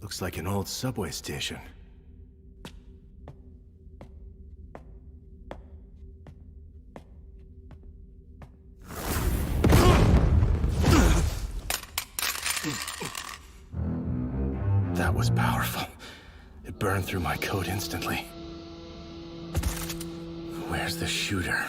Looks like an old subway station. That was powerful. It burned through my coat instantly. Where's the shooter?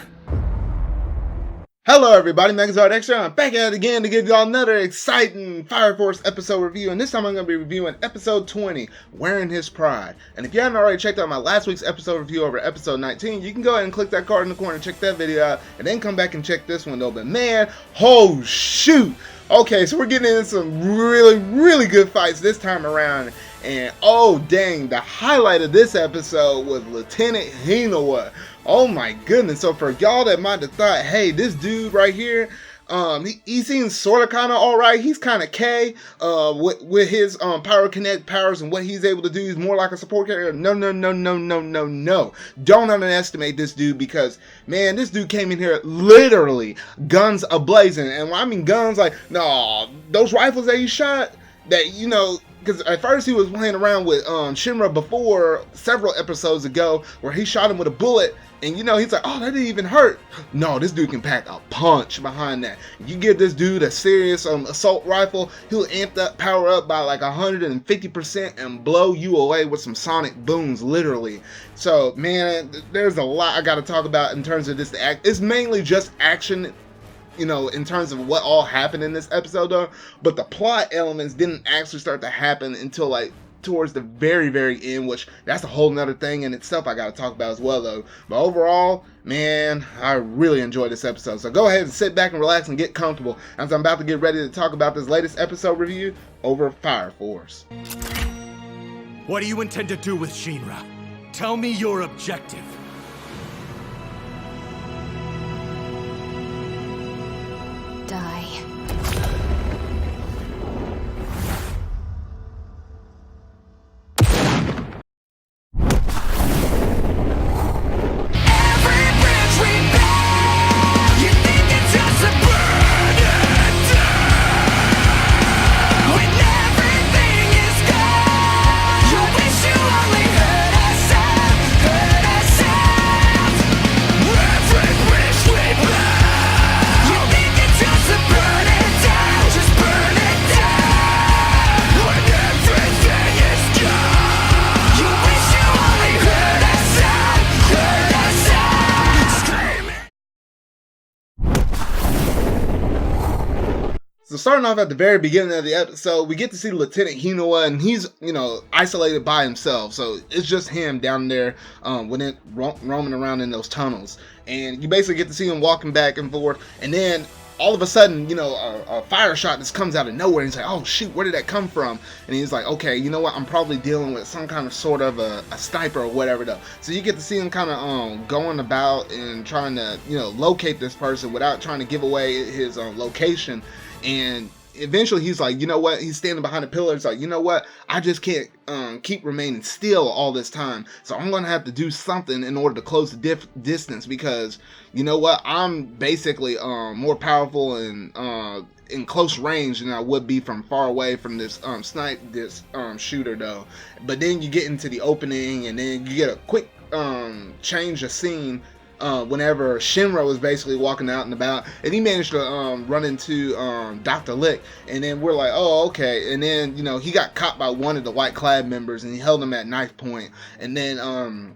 Hello everybody, Megazord Extra. I'm back at it again to give y'all another exciting Fire Force episode review, and this time I'm going to be reviewing episode 20, Wearing His Pride. And if you haven't already checked out my last week's episode review over episode 19, you can go ahead and click that card in the corner and check that video out, and then come back and check this one though. But man, oh shoot! Okay, so we're getting into some really good fights this time around, and oh dang, the highlight of this episode was Latinate Hinawa. Oh my goodness. So for y'all that might have thought, hey, this dude right here, he seems sort of kind of alright. He's kind of K with his pyrokinetic powers and what he's able to do. He's more like a support character. No. Don't underestimate this dude, because man, this dude came in here literally guns a-blazing. And when I mean guns, like, no, those rifles that he shot, that, you know, because at first he was playing around with Shinra before, several episodes ago, where he shot him with a bullet, and you know, he's like, oh, that didn't even hurt. No, this dude can pack a punch behind that. You give this dude a serious assault rifle, he'll amp that power up by like 150% and blow you away with some sonic booms, literally. So man, there's a lot I got to talk about in terms of this. It's mainly just action, you know, in terms of what all happened in this episode though, but the plot elements didn't actually start to happen until like towards the very end, which that's a whole nother thing in itself I gotta talk about as well though. But overall, man, I really enjoyed this episode. So go ahead and sit back and relax and get comfortable as I'm about to get ready to talk about this latest episode review over Fire Force. What do you intend to do with Shinra? Tell me your objective. Die. So starting off at the very beginning of the episode, we get to see Lieutenant Hinawa, and he's, you know, isolated by himself. So it's just him down there roaming around in those tunnels. And you basically get to see him walking back and forth. And then all of a sudden, you know, a fire shot just comes out of nowhere. And he's like, oh shoot, where did that come from? And he's like, okay, you know what? I'm probably dealing with some kind of sort of a sniper or whatever though. So you get to see him kind of going about and trying to, you know, locate this person without trying to give away his location. And eventually he's like, you know what? He's standing behind a pillar. It's like, you know what? I just can't keep remaining still all this time. So I'm going to have to do something in order to close the distance, because, you know what? I'm basically more powerful and in close range than I would be from far away from this shooter though. But then you get into the opening, and then you get a quick change of scene whenever Shinra was basically walking out and about, and he managed to run into Dr. Lick, and then we're like, oh okay. And then, you know, he got caught by one of the white clad members, and he held him at knife point. And then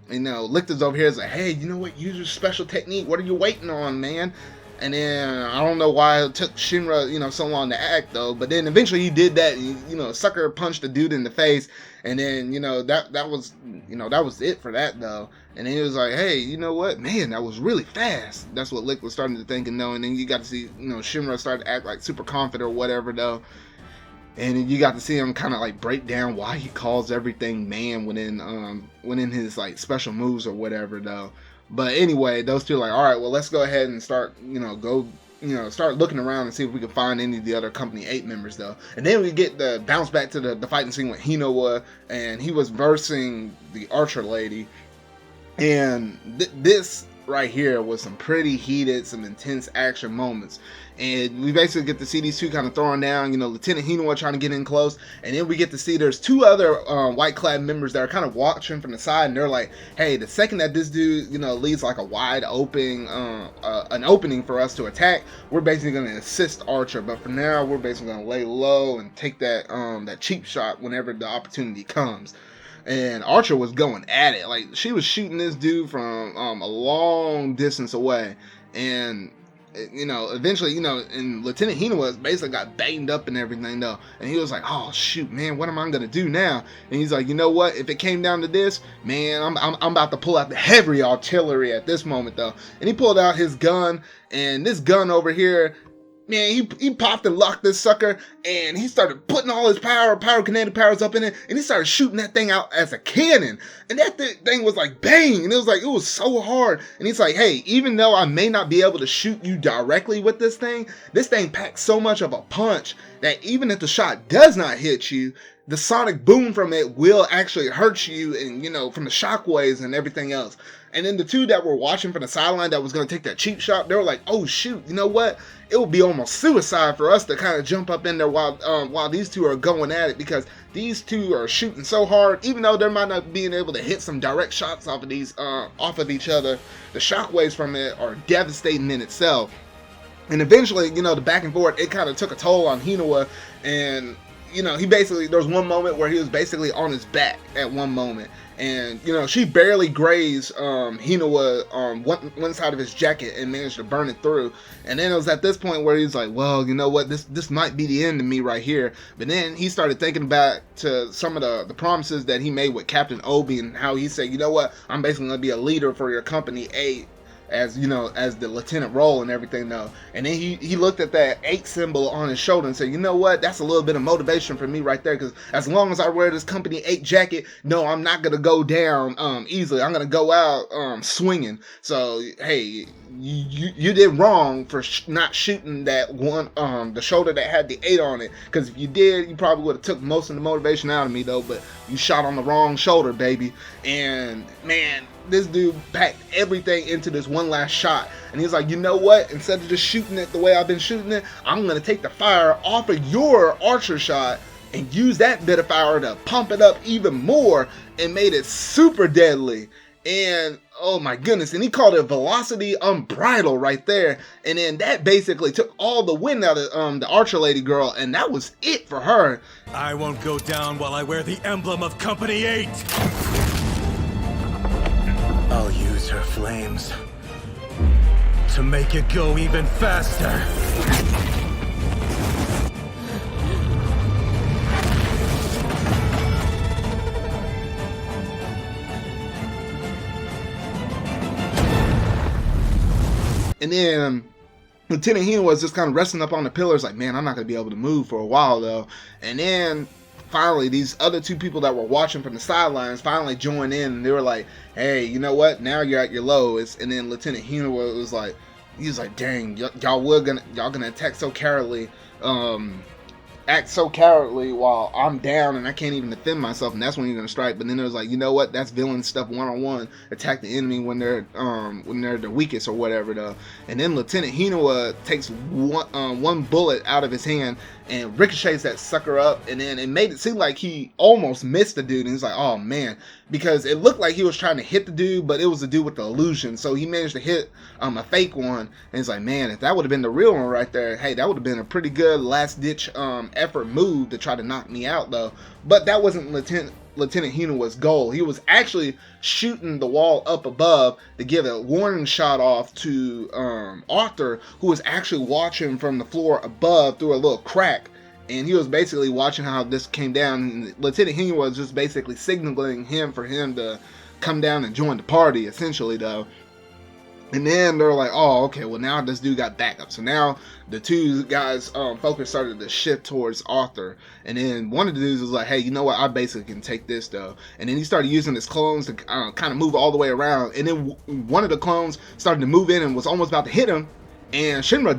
you know, Lictor's over here is like, hey, you know what, use your special technique, what are you waiting on, man? And then I don't know why it took Shinra, you know, so long to act though, but then eventually he did that, and he, you know, sucker punched the dude in the face. And then, you know, that was, you know, that was it for that though. And then he was like, hey, you know what, man, that was really fast. That's what Lick was starting to think and know. And then you got to see, you know, Shinra start to act like super confident or whatever though. And then you got to see him kind of like break down why he calls everything man when in his like special moves or whatever though. But anyway, those two are like, all right, well, let's go ahead and start, you know, start looking around and see if we can find any of the other Company 8 members though. And then we get the bounce back to the fighting scene with Hinawa, and he was versing the Archer lady. And this right here was some pretty heated, some intense action moments. And we basically get to see these two kind of throwing down, you know, Lieutenant Hinawa trying to get in close. And then we get to see there's two other white clad members that are kind of watching from the side. And they're like, hey, the second that this dude, you know, leaves like a wide open, an opening for us to attack, we're basically going to assist Archer. But for now, we're basically going to lay low and take that, that cheap shot whenever the opportunity comes. And Archer was going at it. Like, she was shooting this dude from a long distance away. And, you know, eventually, you know, and Lieutenant Hinawa basically got banged up and everything, though. And he was like, oh, shoot, man, what am I going to do now? And he's like, you know what? If it came down to this, man, I'm about to pull out the heavy artillery at this moment, though. And he pulled out his gun. And this gun over here, man, he popped and locked this sucker, and he started putting all his kinetic powers up in it, and he started shooting that thing out as a cannon. And that thing was like bang, and it was so hard. And he's like, hey, even though I may not be able to shoot you directly with this thing packs so much of a punch that even if the shot does not hit you, the sonic boom from it will actually hurt you, and, you know, from the shockwaves and everything else. And then the two that were watching from the sideline that was going to take that cheap shot, they were like, oh, shoot, you know what? It would be almost suicide for us to kind of jump up in there while these two are going at it, because these two are shooting so hard, even though they might not being able to hit some direct shots off of these off of each other, the shockwaves from it are devastating in itself. And eventually, you know, the back and forth, it kind of took a toll on Hinawa, and, you know, there was one moment where he was basically on his back at one moment. And, you know, she barely grazed Hinawa on one side of his jacket and managed to burn it through. And then it was at this point where he's like, well, you know what, this might be the end of me right here. But then he started thinking back to some of the promises that he made with Captain Obi, and how he said, you know what, I'm basically going to be a leader for your company 8. As, you know, as the lieutenant role and everything, though. And then he looked at that 8 symbol on his shoulder and said, you know what, that's a little bit of motivation for me right there, because as long as I wear this company 8 jacket, no, I'm not gonna go down easily. I'm gonna go out swinging. So hey, you did wrong for not shooting that one, the shoulder that had the 8 on it, because if you did, you probably would have took most of the motivation out of me, though. But you shot on the wrong shoulder, baby. And man, this dude packed everything into this one last shot, and he's like, you know what, instead of just shooting it the way I've been shooting it, I'm gonna take the fire off of your archer shot and use that bit of fire to pump it up even more, and made it super deadly. And oh my goodness, and he called it velocity unbridled right there. And then that basically took all the wind out of the archer lady girl, and that was it for her. I won't go down while I wear the emblem of Company 8. I'll use her flames to make it go even faster. And then Lieutenant Hinawa was just kind of resting up on the pillars like, man, I'm not going to be able to move for a while, though. And then finally, these other two people that were watching from the sidelines finally joined in, and they were like, hey, you know what? Now you're at your lowest. And then Lieutenant Hinawa was like, dang, y'all gonna attack so cowardly, act so cowardly while I'm down and I can't even defend myself, and that's when you're gonna strike. But then it was like, you know what? That's villain stuff 1-on-1. Attack the enemy when they're the weakest or whatever, though. And then Lieutenant Hinawa takes one bullet out of his hand and ricochets that sucker up, and then it made it seem like he almost missed the dude. And he's like, oh man, because it looked like he was trying to hit the dude, but it was the dude with the illusion. So he managed to hit a fake one, and he's like, man, if that would have been the real one right there, hey, that would have been a pretty good last ditch effort move to try to knock me out, though. But that wasn't Lieutenant Hinawa's goal. He was actually shooting the wall up above to give a warning shot off to Arthur, who was actually watching from the floor above through a little crack. And he was basically watching how this came down. And Lieutenant Hinawa was just basically signaling him for him to come down and join the party, essentially, though. And then they're like, oh, okay, well, now this dude got backup. So now the two guys' focus started to shift towards Arthur. And then one of the dudes was like, hey, you know what? I basically can take this, though. And then he started using his clones to kind of move all the way around. And then one of the clones started to move in and was almost about to hit him. And Arthur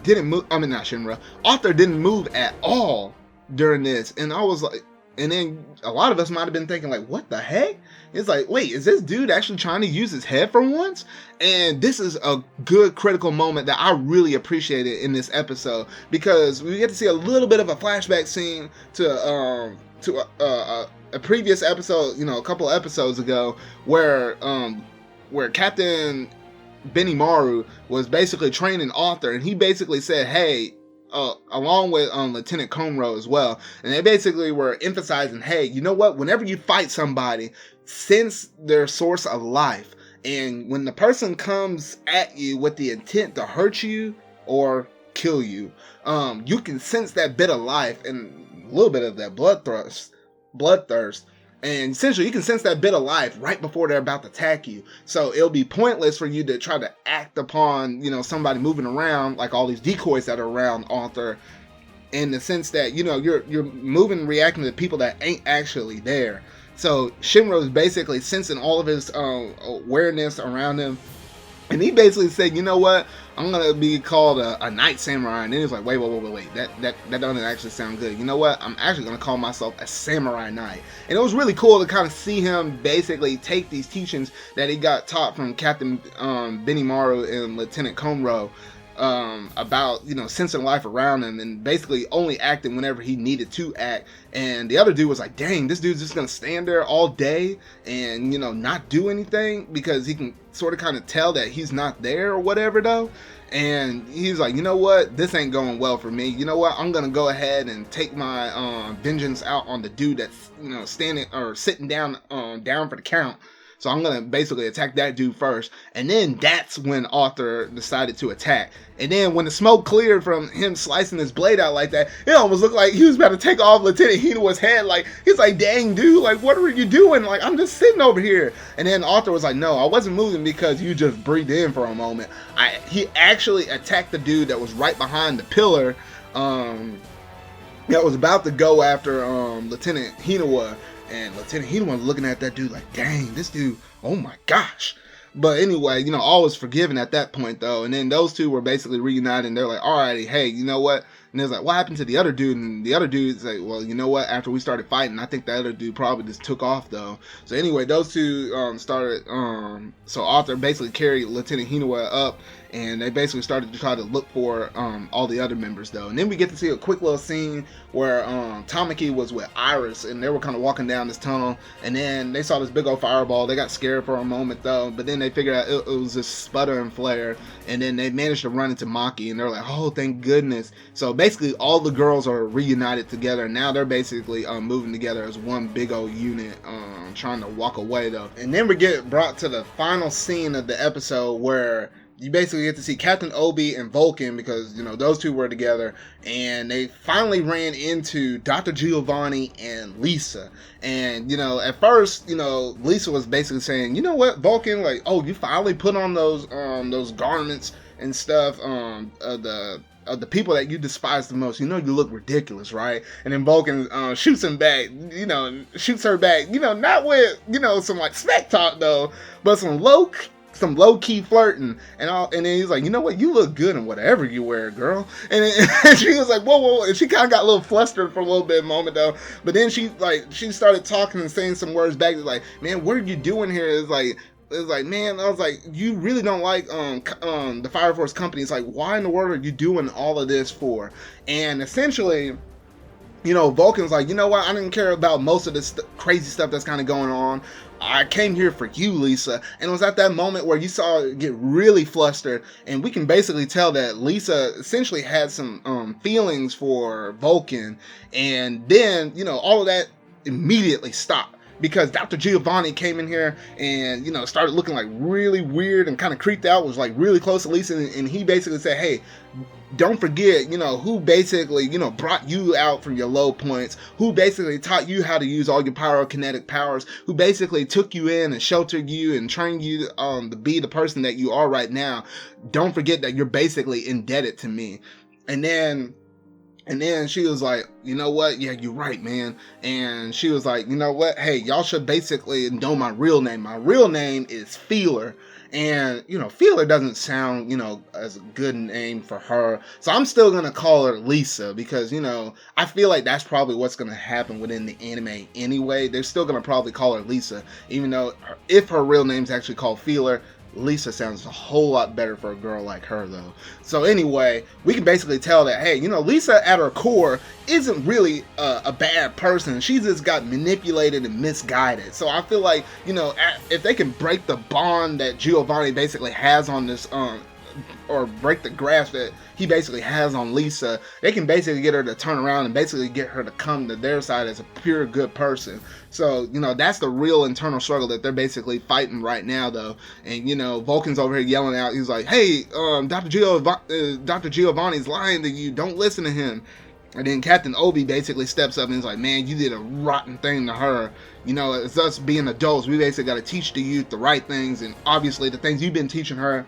didn't move at all during this. And I was like, And then a lot of us might have been thinking like, what the heck? It's like, wait, is this dude actually trying to use his head for once? And this is a good critical moment that I really appreciated in this episode, because we get to see a little bit of a flashback scene to a previous episode, a couple of episodes ago, where Captain Benimaru was basically training Arthur, and he basically said, hey, along with Lieutenant Conroe as well, and they basically were emphasizing, hey, you know what, whenever you fight somebody, sense their source of life, and when the person comes at you with the intent to hurt you or kill you, you can sense that bit of life and a little bit of that bloodthirst, and essentially you can sense that bit of life right before they're about to attack you. So it'll be pointless for you to try to act upon, somebody moving around, like all these decoys that are around Arthur, in the sense that, you're moving and reacting to people that ain't actually there. So Shinra is basically sensing all of his awareness around him, and he basically said, you know what, I'm gonna be called a night samurai. And then he's like, wait, that doesn't actually sound good. You know what, I'm actually gonna call myself a samurai knight. And it was really cool to kind of see him basically take these teachings that he got taught from Captain Benimaru and Lieutenant Conroe, about sensing life around him and basically only acting whenever he needed to act. And the other dude was like, dang, this dude's just gonna stand there all day and not do anything, because he can sort of kind of tell that he's not there or whatever though. And he's like, you know what, this ain't going well for me. You know what, I'm gonna go ahead and take my vengeance out on the dude that's standing or sitting down for the count. So I'm going to basically attack that dude first. And then that's when Arthur decided to attack. And then when the smoke cleared from him slicing his blade out like that, it almost looked like he was about to take off Lieutenant Hinawa's head. Like, he's like, dang, dude, like, what are you doing? Like, I'm just sitting over here. And then Arthur was like, no, I wasn't moving because you just breathed in for a moment. He actually attacked the dude that was right behind the pillar that was about to go after Lieutenant Hinawa. And Lieutenant Hinawa was looking at that dude like, dang, this dude, oh my gosh. But anyway, all was forgiven at that point though. And then those two were basically reunited, and they're like, alrighty, hey, you know what? And it's like, what happened to the other dude? And the other dude's like, well, you know what? After we started fighting, I think the other dude probably just took off though. So anyway, those two started, so Arthur basically carried Lieutenant Hinawa up, and they basically started to try to look for all the other members though. And then we get to see a quick little scene where Tamaki was with Iris, and they were kind of walking down this tunnel, and then they saw this big old fireball. They got scared for a moment though, but then they figured out it was this sputter and flare, and then they managed to run into Maki, and they're like, oh, thank goodness. So basically all the girls are reunited together, and now they're basically moving together as one big old unit, trying to walk away though. And then we get brought to the final scene of the episode, where you basically get to see Captain Obi and Volkan, because those two were together, and they finally ran into Dr. Giovanni and Lisa. And at first, Lisa was basically saying, you know what, Volkan, like, oh, you finally put on those garments and stuff of the people that you despise the most. You look ridiculous, right? And then Vulcan shoots him back, shoots her back, not with, some like smack talk though, but some low-key flirting, and then he's like, you know what, you look good in whatever you wear, girl. And she was like, whoa, and she kind of got a little flustered for a little bit moment though, but then she started talking and saying some words back. It's like, man, what are you doing here? It's like, man, I was like, you really don't like the Fire Force Company. It's like, why in the world are you doing all of this for? And essentially, Vulcan's like, you know what, I didn't care about most of this crazy stuff that's kind of going on. I came here for you, Lisa. And it was at that moment where you saw her get really flustered, and we can basically tell that Lisa essentially had some feelings for Vulcan. And then, all of that immediately stopped, because Dr. Giovanni came in here and, started looking like really weird and kind of creeped out, was like really close to Lisa, and he basically said, hey, don't forget, who basically, brought you out from your low points, who basically taught you how to use all your pyrokinetic powers, who basically took you in and sheltered you and trained you to be the person that you are right now. Don't forget that you're basically indebted to me. And then And then she was like, you know what? Yeah, you're right, man. And she was like, you know what? Hey, y'all should basically know my real name. My real name is Feeler. And, you know, Feeler doesn't sound, you know, as a good name for her. So I'm still going to call her Lisa because, you know, I feel like that's probably what's going to happen within the anime anyway. They're still going to probably call her Lisa, even though if her real name's actually called Feeler, Lisa sounds a whole lot better for a girl like her, though. So anyway, we can basically tell that, hey, you know, Lisa at her core isn't really a bad person. She just got manipulated and misguided. So I feel like, you know, if they can break the bond that Giovanni basically has on this, or break the grasp that he basically has on Lisa, they can basically get her to turn around and basically get her to come to their side as a pure good person. So, you know, that's the real internal struggle that they're basically fighting right now, though. And, you know, Volkan's over here yelling out, he's like, hey, Dr. Giovanni's lying to you, don't listen to him. And then Captain Obi basically steps up and he's like, man, you did a rotten thing to her. You know, it's us being adults, we basically got to teach the youth the right things, and obviously the things you've been teaching her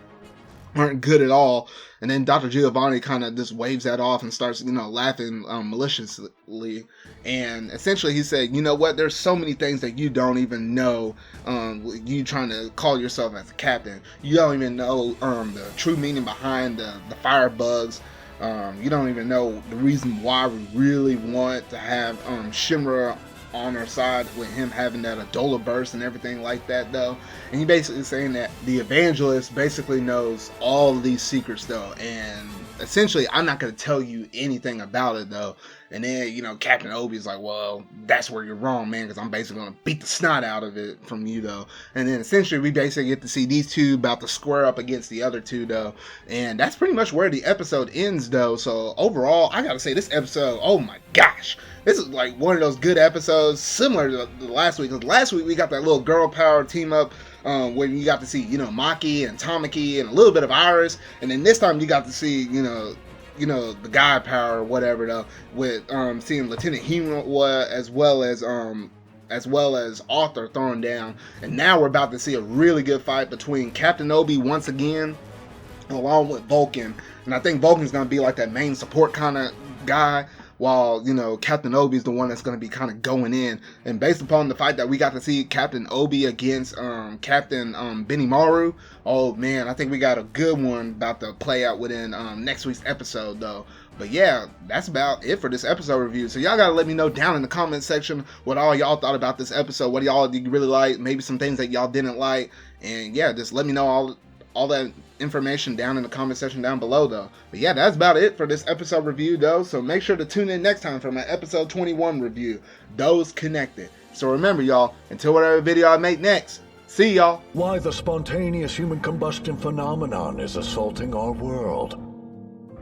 aren't good at all. And then Dr. Giovanni kind of just waves that off and starts, you know, laughing maliciously. And essentially he said, you know what, there's so many things that you don't even know. You trying to call yourself as a captain, you don't even know the true meaning behind the firebugs. You don't even know the reason why we really want to have Shinra on our side with him having that Adola burst and everything like that, though. And he basically saying that the evangelist basically knows all of these secrets, though, and essentially I'm not going to tell you anything about it, though. And then, you know, Captain Obi's like, well, that's where you're wrong, man, because I'm basically going to beat the snot out of it from you, though. And then essentially we basically get to see these two about to square up against the other two, though. And that's pretty much where the episode ends, though. So overall, I gotta say, this episode, oh my gosh, this is like one of those good episodes, similar to the last week. Because last week we got that little girl power team up, where you got to see, you know, Maki and Tamaki and a little bit of Iris. And then this time you got to see, you know, the guy power or whatever, though, with seeing Latinate Hinawa as well as Arthur thrown down. And now we're about to see a really good fight between Captain Obi once again, along with Volkan. And I think Volkan's gonna be like that main support kind of guy, while, you know, Captain Obi's the one that's going to be kind of going in. And based upon the fight that we got to see Captain Obi against Captain Benimaru, oh man, I think we got a good one about to play out within next week's episode, though. But yeah, that's about it for this episode review. So y'all gotta let me know down in the comment section what all y'all thought about this episode. What y'all did you really like? Maybe some things that y'all didn't like. And yeah, just let me know all that information down in the comment section down below, though. But yeah, that's about it for this episode review, though. So make sure to tune in next time for my episode 21 review, Those Connected. So remember, y'all, until whatever video I make next, see y'all. Why the spontaneous human combustion phenomenon is assaulting our world.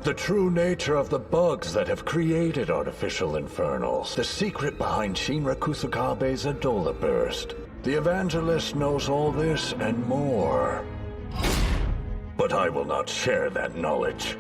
The true nature of the bugs that have created artificial infernals. The secret behind Shinra Kusakabe's Adola burst. The evangelist knows all this and more. But I will not share that knowledge.